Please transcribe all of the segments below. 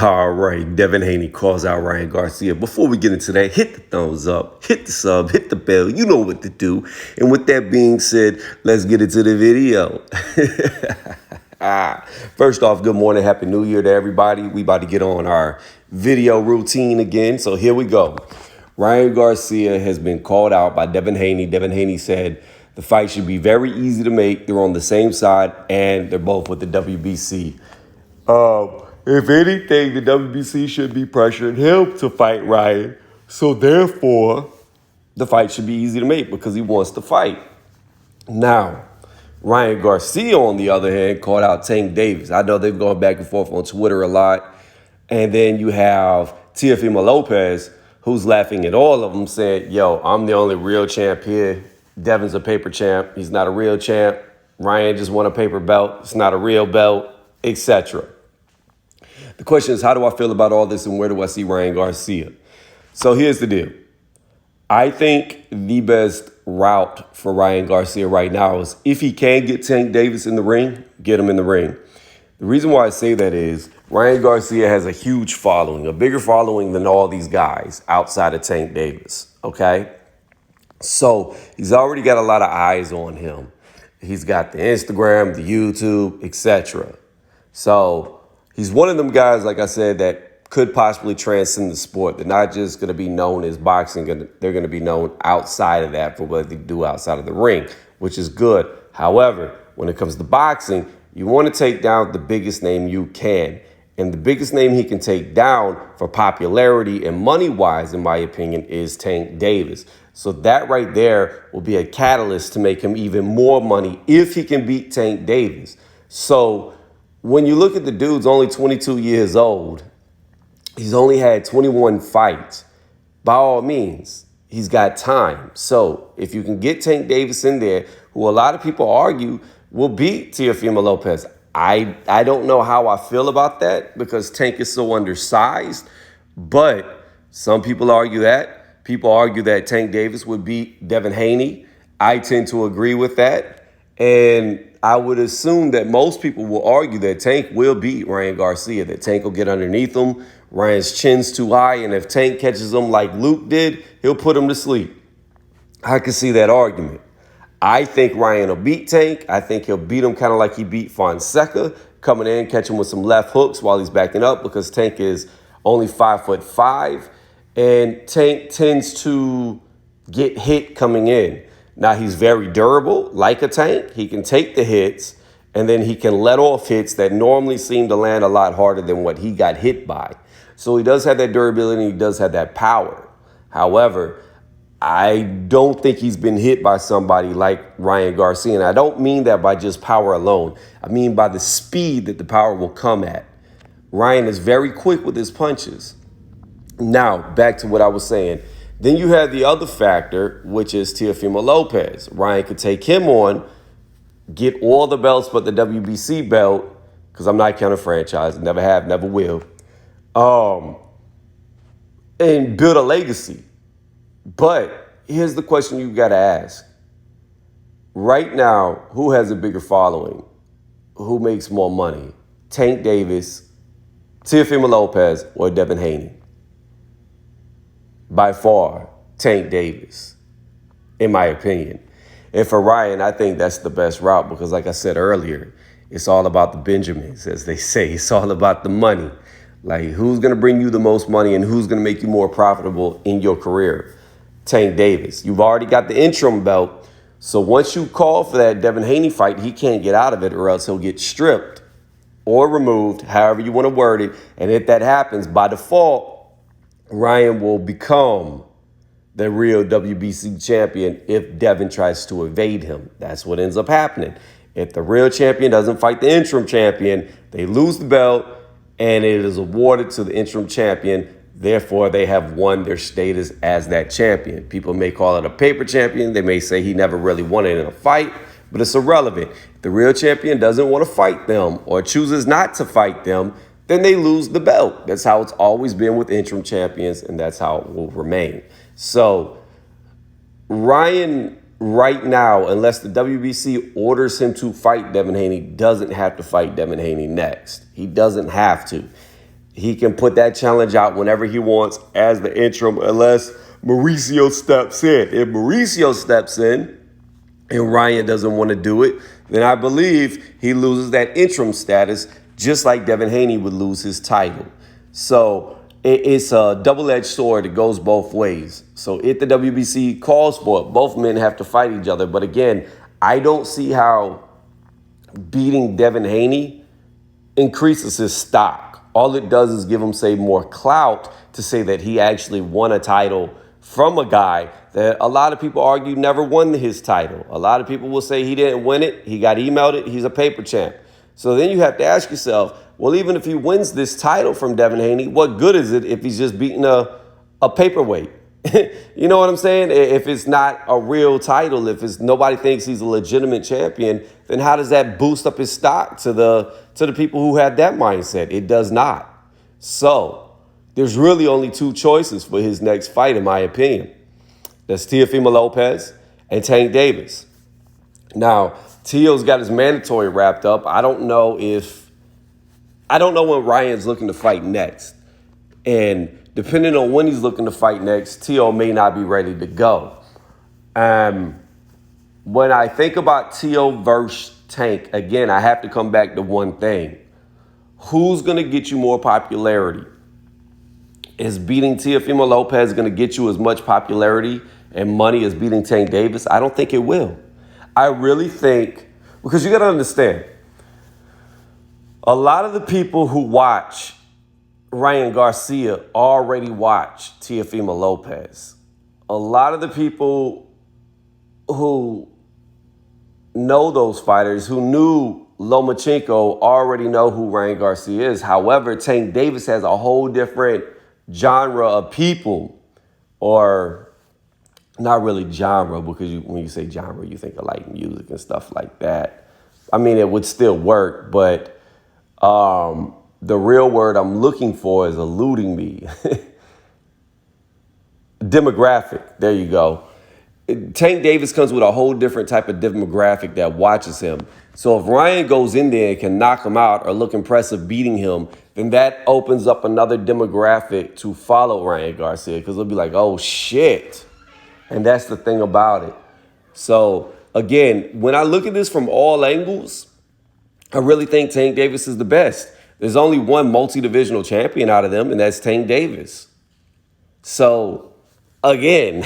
All right, Devin Haney calls out Ryan Garcia. Before we get into that, hit the thumbs up, hit the sub, hit the bell. You know what to do. And with that being said, let's get into the video. First off, good morning, happy new year to everybody. We about to get on our video routine again. So here we go. Ryan Garcia has been called out by Devin Haney. Devin Haney said the fight should be very easy to make. They're on the same side, and they're both with the WBC. If anything, the WBC should be pressuring him to fight Ryan. So therefore, the fight should be easy to make because he wants to fight. Now, Ryan Garcia, on the other hand, called out Tank Davis. I know they've gone back and forth on Twitter a lot. And then you have Teofimo Lopez, who's laughing at all of them, saying, yo, I'm the only real champ here. Devin's a paper champ. He's not a real champ. Ryan just won a paper belt. It's not a real belt, etc. The question is, how do I feel about all this and where do I see Ryan Garcia? So here's the deal. I think the best route for Ryan Garcia right now is if he can get Tank Davis in the ring, get him in the ring. The reason why I say that is Ryan Garcia has a huge following, a bigger following than all these guys outside of Tank Davis, okay? So he's already got a lot of eyes on him. He's got the Instagram, the YouTube, etc. So he's one of them guys, like I said, that could possibly transcend the sport. They're not just going to be known as boxing. They're going to be known outside of that for what they do outside of the ring, which is good. However, when it comes to boxing, you want to take down the biggest name you can. And the biggest name he can take down for popularity and money-wise, in my opinion, is Tank Davis. So that right there will be a catalyst to make him even more money if he can beat Tank Davis. So when you look at the dude's only 22 years old, he's only had 21 fights. By all means, he's got time. So if you can get Tank Davis in there, who a lot of people argue will beat Teofimo Lopez. I don't know how I feel about that because Tank is so undersized, but some people argue that. People argue that Tank Davis would beat Devin Haney. I tend to agree with that. And I would assume that most people will argue that Tank will beat Ryan Garcia, that Tank will get underneath him. Ryan's chin's too high, and if Tank catches him like Luke did, he'll put him to sleep. I can see that argument. I think Ryan will beat Tank. I think he'll beat him kind of like he beat Fonseca, coming in, catch him with some left hooks while he's backing up because Tank is only 5'5", and Tank tends to get hit coming in. Now, he's very durable, like a Tank. He can take the hits, and then he can let off hits that normally seem to land a lot harder than what he got hit by. So he does have that durability, and he does have that power. However, I don't think he's been hit by somebody like Ryan Garcia, and I don't mean that by just power alone. I mean by the speed that the power will come at. Ryan is very quick with his punches. Now, back to what I was saying. Then you have the other factor, which is Teofimo Lopez. Ryan could take him on, get all the belts but the WBC belt, because I'm not counting franchise, never have, never will, and build a legacy. But here's the question you've got to ask. Right now, who has a bigger following? Who makes more money? Tank Davis, Teofimo Lopez, or Devin Haney? By far, Tank Davis, in my opinion. And for Ryan, I think that's the best route because, like I said earlier, it's all about the Benjamins, as they say. It's all about the money. Like, who's going to bring you the most money and who's going to make you more profitable in your career? Tank Davis. You've already got the interim belt. So once you call for that Devin Haney fight, he can't get out of it or else he'll get stripped or removed, however you want to word it. And if that happens, by default, Ryan will become the real WBC champion if Devin tries to evade him. That's what ends up happening. If the real champion doesn't fight the interim champion, they lose the belt and it is awarded to the interim champion. Therefore, they have won their status as that champion. People may call it a paper champion. They may say he never really won it in a fight, but it's irrelevant. If the real champion doesn't want to fight them or chooses not to fight them, then they lose the belt. That's how it's always been with interim champions, and that's how it will remain. So Ryan, right now, unless the WBC orders him to fight Devin Haney, doesn't have to fight Devin Haney next. He doesn't have to. He can put that challenge out whenever he wants as the interim, unless Mauricio steps in. If Mauricio steps in and Ryan doesn't want to do it, then I believe he loses that interim status, just like Devin Haney would lose his title. So it's a double-edged sword. It goes both ways. So if the WBC calls for it, both men have to fight each other. But again, I don't see how beating Devin Haney increases his stock. All it does is give him, say, more clout to say that he actually won a title from a guy that a lot of people argue never won his title. A lot of people will say he didn't win it. He got emailed it. He's a paper champ. So then you have to ask yourself, well, even if he wins this title from Devin Haney, what good is it if he's just beating a paperweight? You know what I'm saying? If it's not a real title, if it's nobody thinks he's a legitimate champion, then how does that boost up his stock to the people who have that mindset? It does not. So there's really only two choices for his next fight, in my opinion. That's Teofimo Lopez and Tank Davis. Now, Teo's got his mandatory wrapped up. I don't know when Ryan's looking to fight next. And depending on when he's looking to fight next, Teo may not be ready to go. When I think about Teo versus Tank, again, I have to come back to one thing. Who's going to get you more popularity? Is beating Teofimo Lopez going to get you as much popularity and money as beating Tank Davis? I don't think it will. I really think, because you got to understand, a lot of the people who watch Ryan Garcia already watch Teofimo Lopez. A lot of the people who know those fighters, who knew Lomachenko, already know who Ryan Garcia is. However, Tank Davis has a whole different genre of people, or not really genre, because when you say genre, you think of like music and stuff like that. I mean, it would still work, but the real word I'm looking for is eluding me. Demographic. There you go. Tank Davis comes with a whole different type of demographic that watches him. So if Ryan goes in there and can knock him out or look impressive beating him, then that opens up another demographic to follow Ryan Garcia, because they'll be like, oh, shit. And that's the thing about it. So, again, when I look at this from all angles, I really think Tank Davis is the best. There's only one multi-divisional champion out of them, and that's Tank Davis. So, again,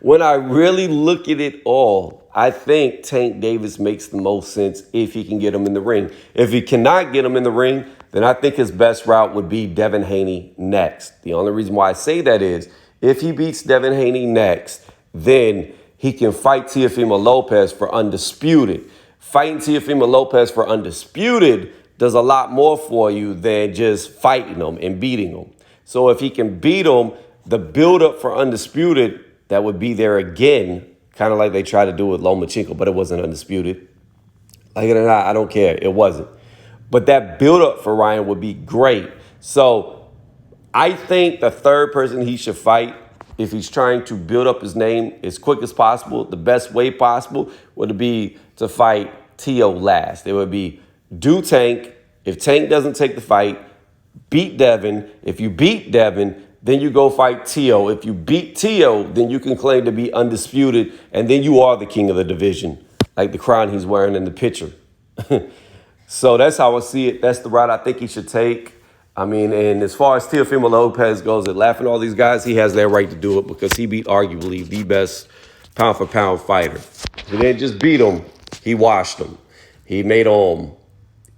when I really look at it all, I think Tank Davis makes the most sense if he can get him in the ring. If he cannot get him in the ring, then I think his best route would be Devin Haney next. The only reason why I say that is if he beats Devin Haney next, then he can fight Teofimo Lopez for undisputed. Fighting Teofimo Lopez for undisputed does a lot more for you than just fighting him and beating him. So if he can beat him, the buildup for undisputed, that would be there again, kind of like they tried to do with Lomachenko, but it wasn't undisputed. Like it or not, I don't care. It wasn't. But that buildup for Ryan would be great. So I think the third person he should fight, if he's trying to build up his name as quick as possible, the best way possible, would be to fight Teo last. It would be do Tank. If Tank doesn't take the fight, beat Devin. If you beat Devin, then you go fight Teo. If you beat Teo, then you can claim to be undisputed, and then you are the king of the division, like the crown he's wearing in the picture. So that's how I see it. That's the route I think he should take. I mean, and as far as Teofimo Lopez goes, at laughing all these guys, he has their right to do it because he beat arguably the best pound-for-pound fighter. He didn't just beat him, he washed him. He made him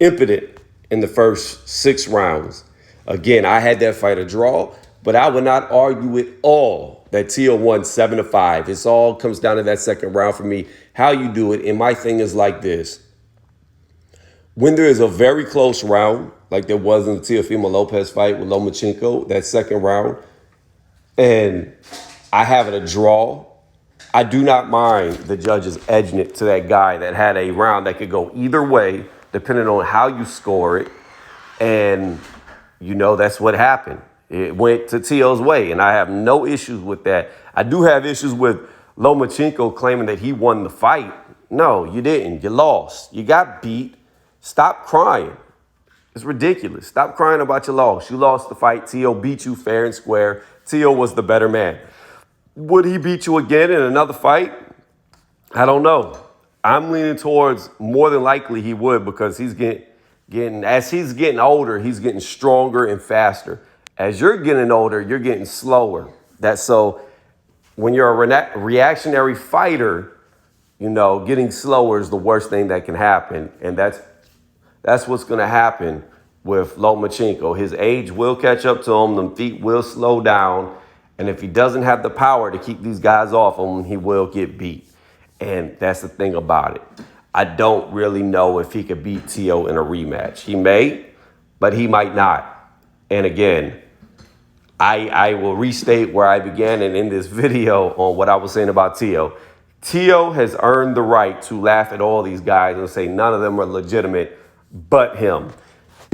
impotent in the first 6 rounds. Again, I had that fight a draw, but I would not argue at all that Teo won 7-5. It all comes down to that second round for me, how you do it. And my thing is like this. When there is a very close round, like there was in the Teofimo Lopez fight with Lomachenko, that second round, and I have it a draw, I do not mind the judges edging it to that guy that had a round that could go either way, depending on how you score it. And, you know, that's what happened. It went to Teo's way, and I have no issues with that. I do have issues with Lomachenko claiming that he won the fight. No, you didn't. You lost. You got beat. Stop crying. It's ridiculous. Stop crying about your loss. You lost the fight. Teo beat you fair and square. Teo was the better man. Would he beat you again in another fight? I don't know. I'm leaning towards more than likely he would, because he's as he's getting older, he's getting stronger and faster. As you're getting older, you're getting slower. So when you're a reactionary fighter, getting slower is the worst thing that can happen. And that's what's going to happen with Lomachenko. His age will catch up to him. The feet will slow down. And if he doesn't have the power to keep these guys off him, he will get beat. And that's the thing about it. I don't really know if he could beat Teo in a rematch. He may, but he might not. And again, I will restate where I began and end this video on what I was saying about Teo. Teo has earned the right to laugh at all these guys and say none of them are legitimate but him.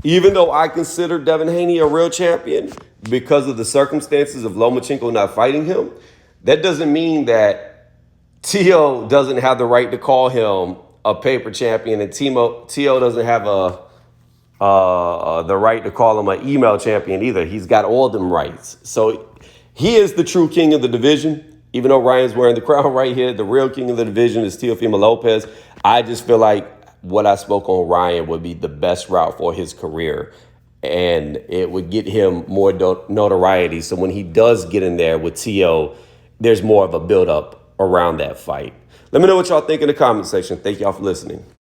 Even though I consider Devin Haney a real champion because of the circumstances of Lomachenko not fighting him, that doesn't mean that Teo doesn't have the right to call him a paper champion, and Teo doesn't have the right to call him an email champion either. He's got all them rights. So he is the true king of the division. Even though Ryan's wearing the crown right here, the real king of the division is Teofimo Lopez. I just feel like what I spoke on Ryan would be the best route for his career, and it would get him more notoriety. So when he does get in there with Teo, there's more of a build-up around that fight. Let me know what y'all think in the comment section. Thank y'all for listening.